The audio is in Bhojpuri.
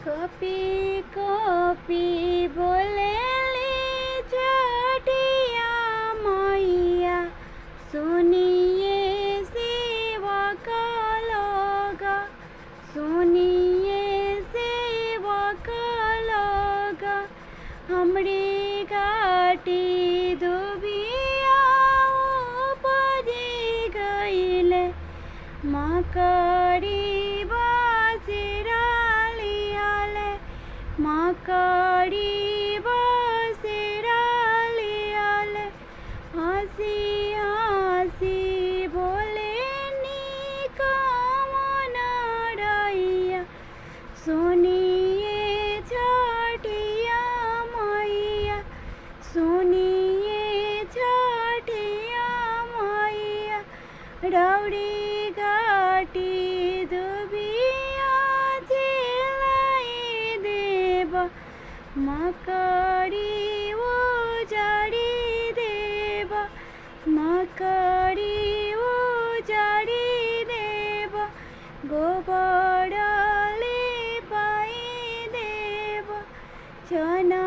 कपी कपी बोलेली छठिया मैया, सुनिए सेवक लोग, सुनिए सेवक लोग। हमरी घाटी दुबिया उपजी गईले, मकड़ी मकड़ी बसेरा लियाले। हंसी हंसी बोले नी कौन रैया, सुनिए छठिया मैया, सुनिए छठिया मैया। रौड़ी घाटी दुबिया झेलाई देव, मकड़ी उजाड़ी देव, मकड़ी उजाड़ी देव। गोबर ले पाई देव, चना